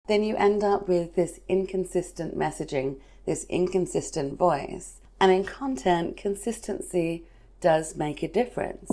then you end up with this inconsistent messaging, this inconsistent voice. And in content, consistency does make a difference.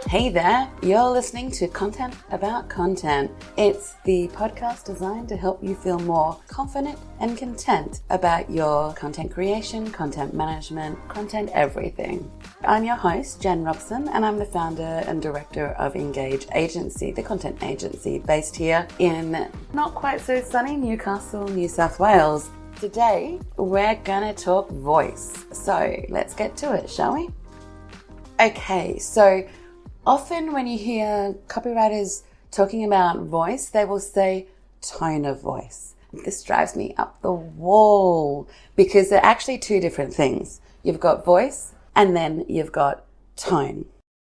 Hey there, you're listening to Content About Content. It's the podcast designed to help you feel more confident and content about your content creation, content management, content everything. I'm your host, Jen Robson, and I'm the founder and director of Engage Agency, the content agency based here in not quite so sunny Newcastle, New South Wales. Today, we're gonna talk voice. So let's get to it, shall we? Okay, so often when you hear copywriters talking about voice, they will say tone of voice. This drives me up the wall because they're actually two different things. You've got voice and then you've got tone.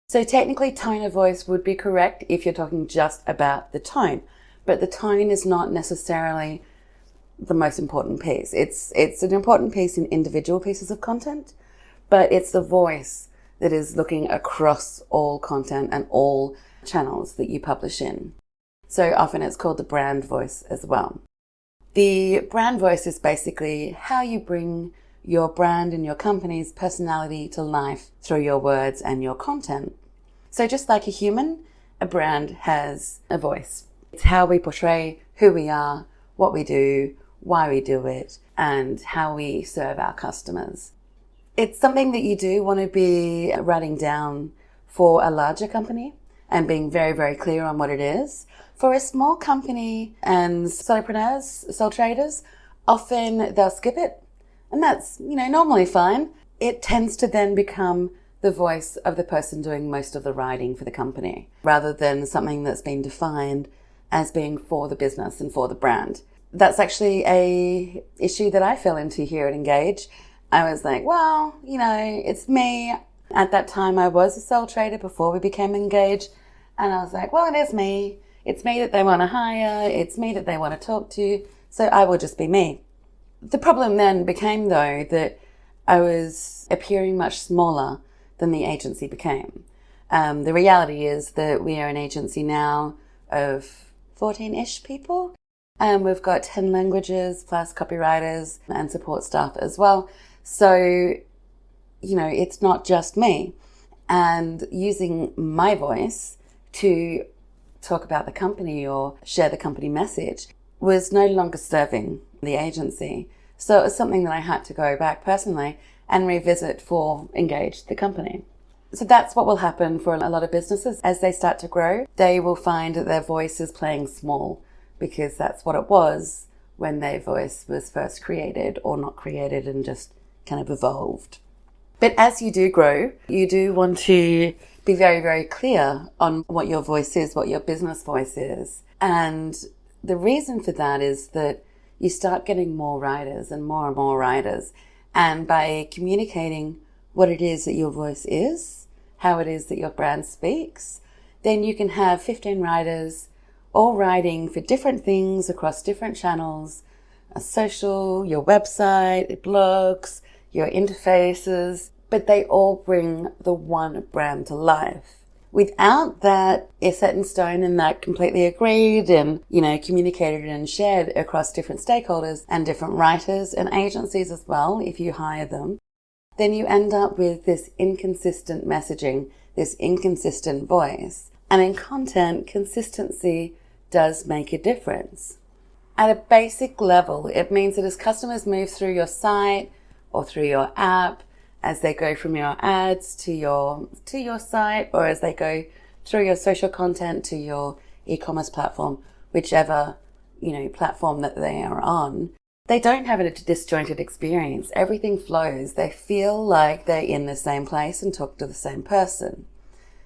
So technically tone of voice would be correct if you're talking just about the tone, but the tone is not necessarily the most important piece. It's an important piece in individual pieces of content, but it's the voice that is looking across all content and all channels that you publish in. So often it's called the brand voice as well. The brand voice is basically how you bring your brand and your company's personality to life through your words and your content. So just like a human, a brand has a voice. It's how we portray who we are, what we do, why we do it, and how we serve our customers. It's something that you do want to be writing down for a larger company and being very, very clear on what it is. For a small company and solopreneurs, sole traders, often they'll skip it. And that's, normally fine. It tends to then become the voice of the person doing most of the writing for the company, rather than something that's been defined as being for the business and for the brand. That's actually a issue that I fell into here at Engage. I was like, well, it's me. At that time, I was a sole trader before we became Engaged. And I was like, well, it is me. It's me that they want to hire. It's me that they want to talk to. So I will just be me. The problem then became, though, that I was appearing much smaller than the agency became. The reality is that we are an agency now of 14-ish people. And we've got 10 languages plus copywriters and support staff as well. So, it's not just me. And using my voice to talk about the company or share the company message was no longer serving the agency. So it was something that I had to go back personally and revisit for Engage, the company. So that's what will happen for a lot of businesses. As they start to grow, they will find that their voice is playing small because that's what it was when their voice was first created or not created and just kind of evolved. But as you do grow, you do want to be very, very clear on what your voice is, what your business voice is. And the reason for that is that you start getting more riders and more riders. And by communicating what it is that your voice is, how it is that your brand speaks, then you can have 15 riders all writing for different things across different channels, social, your website, blogs, your interfaces, but they all bring the one brand to life. Without that, it's set in stone and that completely agreed and, communicated and shared across different stakeholders and different writers and agencies as well, if you hire them, then you end up with this inconsistent messaging, this inconsistent voice. And in content, consistency does make a difference. At a basic level, it means that as customers move through your site or through your app, as they go from your ads to your site, or as they go through your social content to your e-commerce platform, whichever, platform that they are on, they don't have a disjointed experience. Everything flows. They feel like they're in the same place and talk to the same person.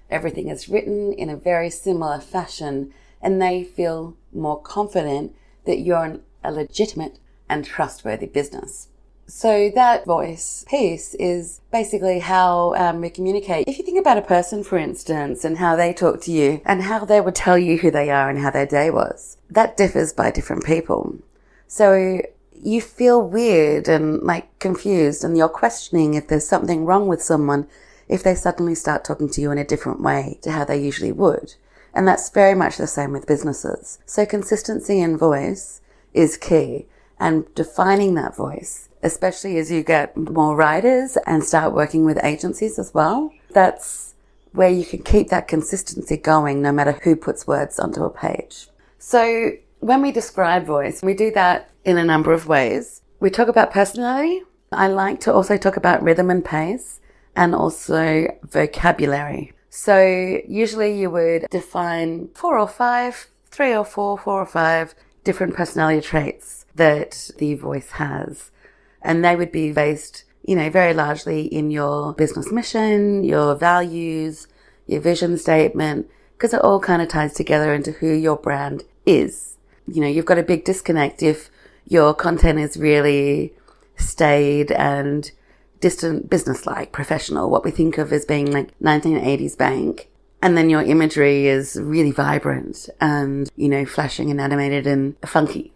Everything is written in a very similar fashion, and they feel more confident that you're a legitimate and trustworthy business. So that voice piece is basically how we communicate. If you think about a person, for instance, and how they talk to you and how they would tell you who they are and how their day was, that differs by different people. So you feel weird and like confused, and you're questioning if there's something wrong with someone if they suddenly start talking to you in a different way to how they usually would. And that's very much the same with businesses. So consistency in voice is key, and defining that voice, especially as you get more writers and start working with agencies as well, that's where you can keep that consistency going no matter who puts words onto a page. So when we describe voice, we do that in a number of ways. We talk about personality. I like to also talk about rhythm and pace, and also vocabulary. So usually you would define 4 or 5, 3 or 4, 4 or 5 different personality traits that the voice has. And they would be based, very largely in your business mission, your values, your vision statement, because it all kind of ties together into who your brand is. You've got a big disconnect if your content is really staid and distant, business-like, professional, what we think of as being like 1980s bank. And then your imagery is really vibrant and, flashing and animated and funky.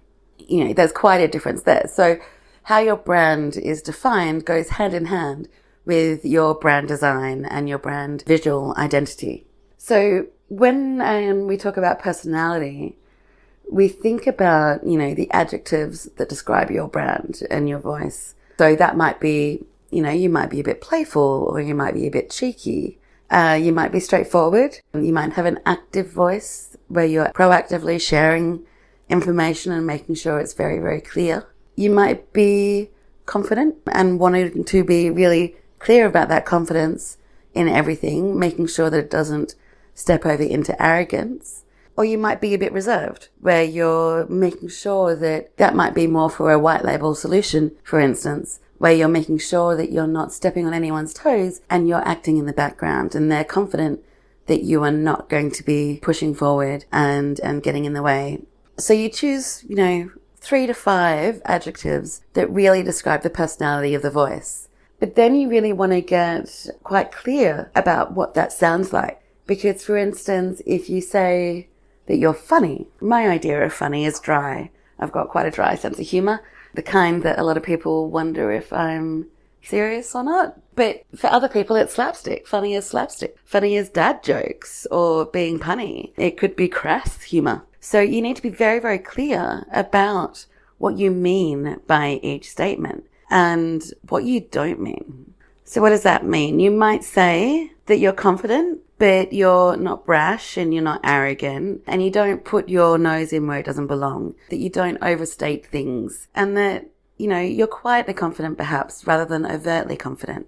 There's quite a difference there. So how your brand is defined goes hand in hand with your brand design and your brand visual identity. So when we talk about personality, we think about, the adjectives that describe your brand and your voice. So that might be, you might be a bit playful, or you might be a bit cheeky. You might be straightforward. You might have an active voice where you're proactively sharing information and making sure it's very, very clear. You might be confident and wanting to be really clear about that confidence in everything, making sure that it doesn't step over into arrogance. Or you might be a bit reserved, where you're making sure that might be more for a white label solution, for instance, where you're making sure that you're not stepping on anyone's toes and you're acting in the background, and they're confident that you are not going to be pushing forward and getting in the way. So you choose, 3 to 5 adjectives that really describe the personality of the voice. But then you really want to get quite clear about what that sounds like. Because, for instance, if you say that you're funny, my idea of funny is dry. I've got quite a dry sense of humor, the kind that a lot of people wonder if I'm serious or not. But for other people, it's slapstick. Funny is slapstick. Funny is dad jokes or being punny. It could be crass humor. So you need to be very, very clear about what you mean by each statement and what you don't mean. So what does that mean? You might say that you're confident, but you're not brash and you're not arrogant, and you don't put your nose in where it doesn't belong, that you don't overstate things, and that, you're quietly confident perhaps rather than overtly confident.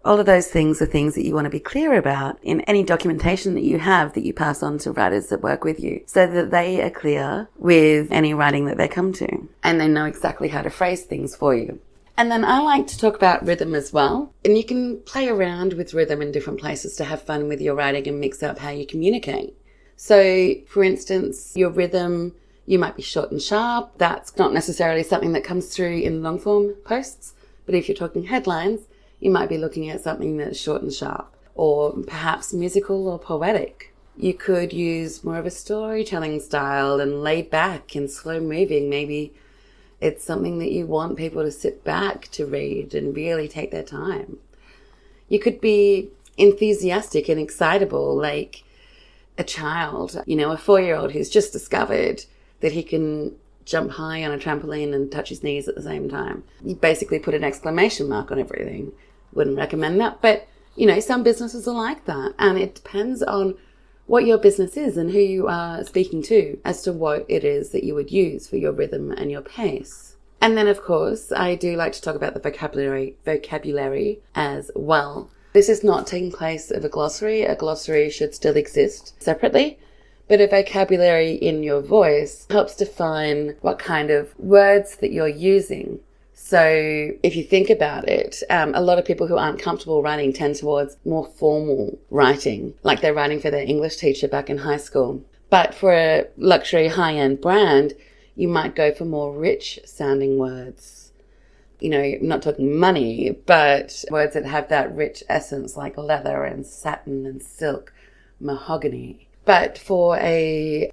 All of those things are things that you want to be clear about in any documentation that you have that you pass on to writers that work with you, so that they are clear with any writing that they come to and they know exactly how to phrase things for you. And then I like to talk about rhythm as well. And you can play around with rhythm in different places to have fun with your writing and mix up how you communicate. So, for instance, your rhythm, you might be short and sharp. That's not necessarily something that comes through in long form posts. But if you're talking headlines, you might be looking at something that's short and sharp, or perhaps musical or poetic. You could use more of a storytelling style and laid back and slow moving. Maybe it's something that you want people to sit back to read and really take their time. You could be enthusiastic and excitable, like a child, a 4-year-old who's just discovered that he can jump high on a trampoline and touch his knees at the same time. You basically put an exclamation mark on everything. Wouldn't recommend that, but some businesses are like that, and it depends on what your business is and who you are speaking to as to what it is that you would use for your rhythm and your pace. And then, of course, I do like to talk about the vocabulary as well. This is not taking place of a glossary. A glossary should still exist separately, but a vocabulary in your voice helps define what kind of words that you're using. So if you think about it, a lot of people who aren't comfortable writing tend towards more formal writing, like they're writing for their English teacher back in high school. But for a luxury high-end brand, you might go for more rich sounding words. I'm not talking money, but words that have that rich essence like leather and satin and silk, mahogany. But for a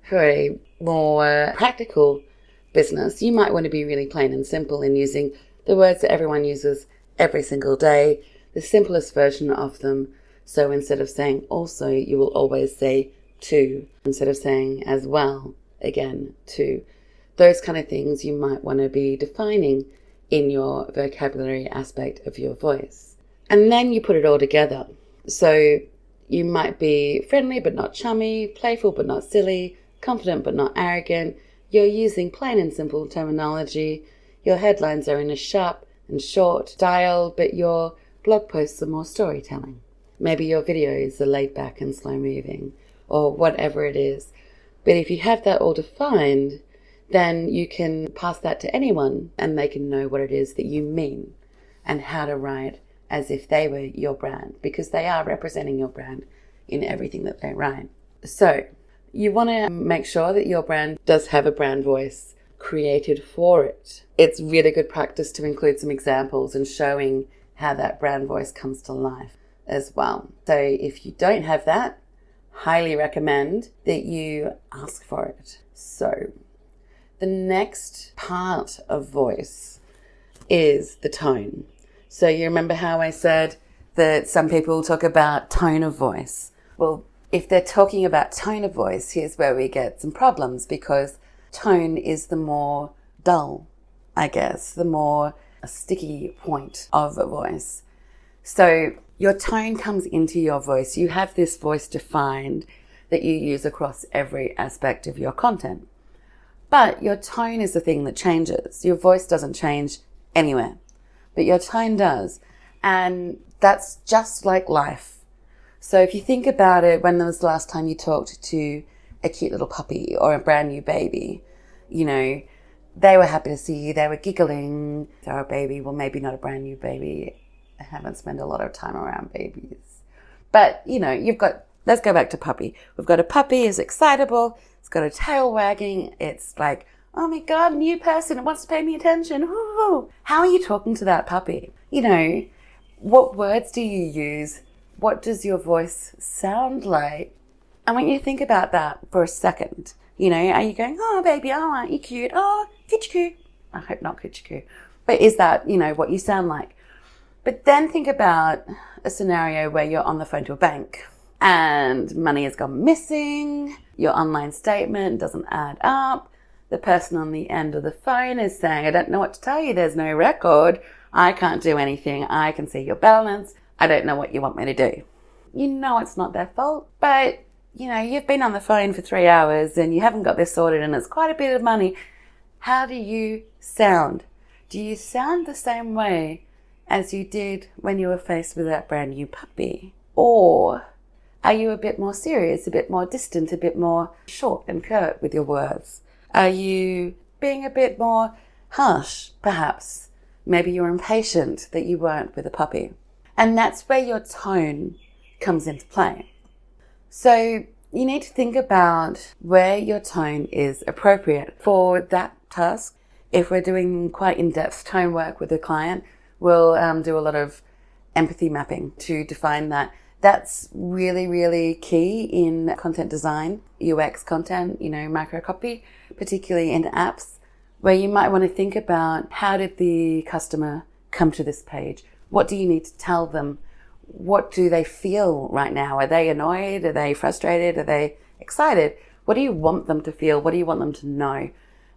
more practical business, you might want to be really plain and simple in using the words that everyone uses every single day, the simplest version of them. So instead of saying also, you will always say to. Instead of saying as well, again, to. Those kind of things you might want to be defining in your vocabulary aspect of your voice. And then you put it all together. So you might be friendly but not chummy, playful but not silly, confident but not arrogant. You're using plain and simple terminology. Your headlines are in a sharp and short style, but your blog posts are more storytelling. Maybe your videos are laid back and slow moving, or whatever it is. But if you have that all defined, then you can pass that to anyone and they can know what it is that you mean and how to write as if they were your brand, because they are representing your brand in everything that they write. So you want to make sure that your brand does have a brand voice created for it. It's really good practice to include some examples and showing how that brand voice comes to life as well. So if you don't have that, highly recommend that you ask for it. So the next part of voice is the tone. So you remember how I said that some people talk about tone of voice? Well, if they're talking about tone of voice, here's where we get some problems, because tone is the more dull, I guess, the more sticky point of a voice. So your tone comes into your voice. You have this voice defined that you use across every aspect of your content. But your tone is the thing that changes. Your voice doesn't change anywhere, but your tone does. And that's just like life. So if you think about it, when was the last time you talked to a cute little puppy or a brand new baby? You know, they were happy to see you. They were giggling. They're a baby. Well, maybe not a brand new baby. I haven't spent a lot of time around babies. But, you know, let's go back to puppy. We've got a puppy, it's excitable. It's got a tail wagging. It's like, oh my God, new person. It wants to pay me attention. Ooh. How are you talking to that puppy? You know, what words do you use? What does your voice sound like? I want you to think about that for a second. You know, are you going, oh baby, oh, aren't you cute? Oh, coochie-coo. I hope not coochie-coo. But is that, you know, what you sound like? But then think about a scenario where you're on the phone to a bank and money has gone missing. Your online statement doesn't add up. The person on the end of the phone is saying, I don't know what to tell you. There's no record. I can't do anything. I can see your balance. I don't know what you want me to do. You know it's not their fault, but you know, you've been on the phone for 3 hours and you haven't got this sorted and it's quite a bit of money. How do you sound? Do you sound the same way as you did when you were faced with that brand new puppy? Or are you a bit more serious, a bit more distant, a bit more short and curt with your words? Are you being a bit more harsh, perhaps? Maybe you're impatient that you weren't with a puppy. And that's where your tone comes into play. So you need to think about where your tone is appropriate for that task. If we're doing quite in-depth tone work with a client, we'll do a lot of empathy mapping to define that. That's really, really key in content design, UX content, you know, micro copy, particularly in apps, where you might want to think about how did the customer come to this page? What do you need to tell them? What do they feel right now? Are they annoyed? Are they frustrated? Are they excited? What do you want them to feel? What do you want them to know?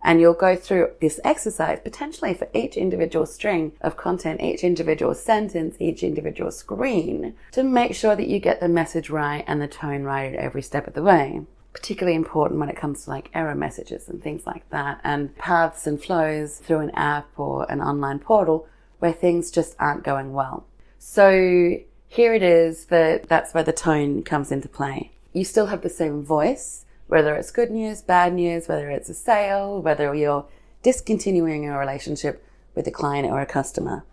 And you'll go through this exercise potentially for each individual string of content, each individual sentence, each individual screen, to make sure that you get the message right and the tone right at every step of the way. Particularly important when it comes to like error messages and things like that, and paths and flows through an app or an online portal where things just aren't going well. So here it is that's where the tone comes into play. You still have the same voice, whether it's good news, bad news, whether it's a sale, whether you're discontinuing a relationship with a client or a customer.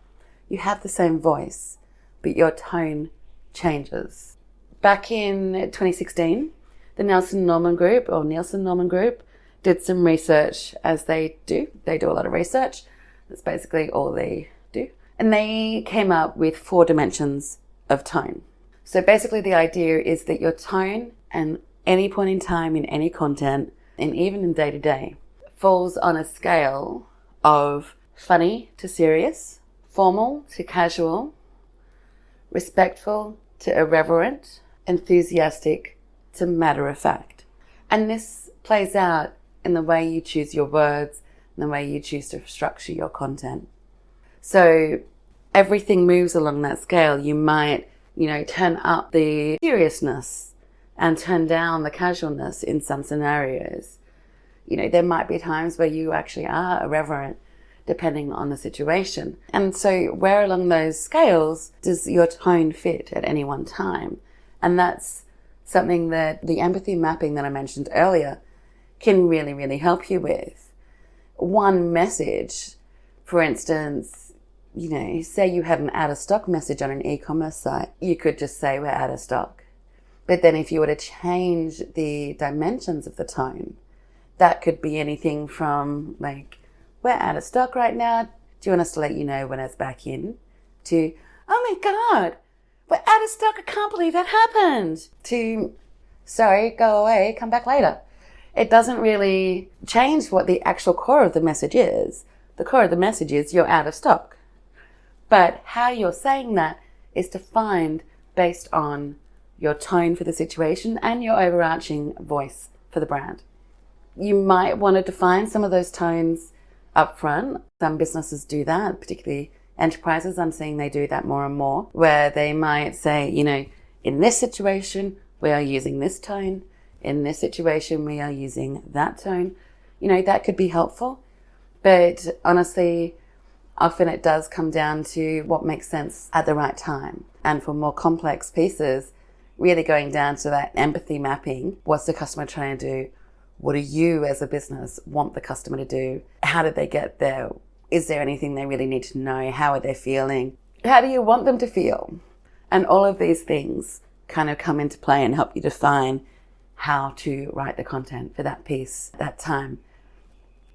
You have the same voice, but your tone changes. Back in 2016, the Nielsen Norman Group did some research, as they do. They do a lot of research. That's basically all they do. And they came up with 4 dimensions of tone. So basically the idea is that your tone, and any point in time in any content, and even in day-to-day, falls on a scale of funny to serious, formal to casual, respectful to irreverent, enthusiastic to matter-of-fact. And this plays out in the way you choose your words and the way you choose to structure your content. So everything moves along that scale. You might, turn up the seriousness and turn down the casualness in some scenarios. There might be times where you actually are irreverent depending on the situation. And so where along those scales does your tone fit at any one time? And that's something that the empathy mapping that I mentioned earlier can really, really help you with. One message, for instance, say you had an out of stock message on an e-commerce site, you could just say we're out of stock. But then if you were to change the dimensions of the tone, that could be anything from we're out of stock right now. Do you want us to let you know when it's back in? To, oh my God, we're out of stock. I can't believe that happened. To, sorry, go away, come back later. It doesn't really change what the actual core of the message is. The core of the message is you're out of stock. But how you're saying that is defined based on your tone for the situation and your overarching voice for the brand. You might want to define some of those tones up front. Some businesses do that, particularly enterprises. I'm seeing they do that more and more, where they might say, in this situation, we are using this tone. In this situation, we are using that tone. That could be helpful. But honestly, often it does come down to what makes sense at the right time. And for more complex pieces, really going down to that empathy mapping. What's the customer trying to do? What do you as a business want the customer to do? How did they get there? Is there anything they really need to know? How are they feeling? How do you want them to feel? And all of these things kind of come into play and help you define how to write the content for that piece, that time.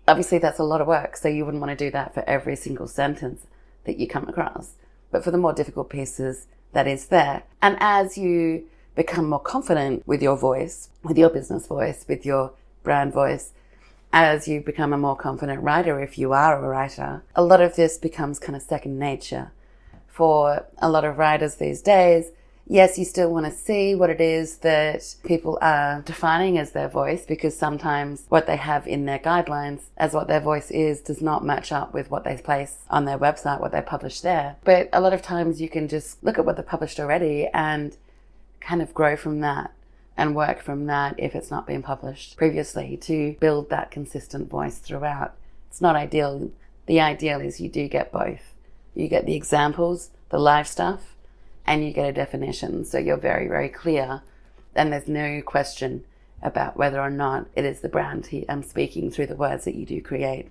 Obviously, that's a lot of work, so you wouldn't want to do that for every single sentence that you come across. But for the more difficult pieces, that is there. And as you become more confident with your voice, with your business voice, with your brand voice, as you become a more confident writer, if you are a writer, a lot of this becomes kind of second nature. For a lot of writers these days, yes, you still want to see what it is that people are defining as their voice, because sometimes what they have in their guidelines as what their voice is does not match up with what they place on their website, what they publish there. But a lot of times you can just look at what they published already and kind of grow from that and work from that if it's not been published previously, to build that consistent voice throughout. It's not ideal. The ideal is you do get both. You get the examples, the live stuff, and you get a definition. So you're very, very clear, and there's no question about whether or not it is the brand I'm speaking through the words that you do create.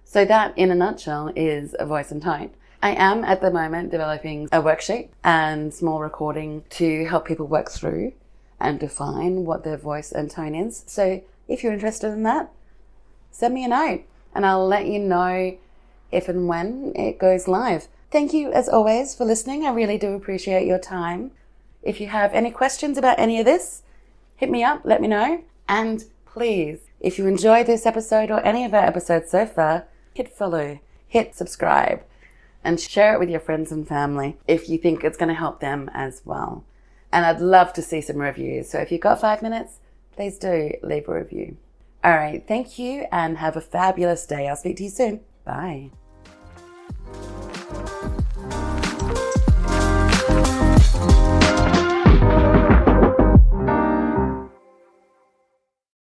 So that, in a nutshell, is a voice and tone. I am at the moment developing a worksheet and small recording to help people work through and define what their voice and tone is. So if you're interested in that, send me a note and I'll let you know if and when it goes live. Thank you, as always, for listening. I really do appreciate your time. If you have any questions about any of this, hit me up, let me know. And please, if you enjoyed this episode or any of our episodes so far, hit follow, hit subscribe, and share it with your friends and family if you think it's going to help them as well. And I'd love to see some reviews. So if you've got 5 minutes, please do leave a review. All right, thank you and have a fabulous day. I'll speak to you soon. Bye.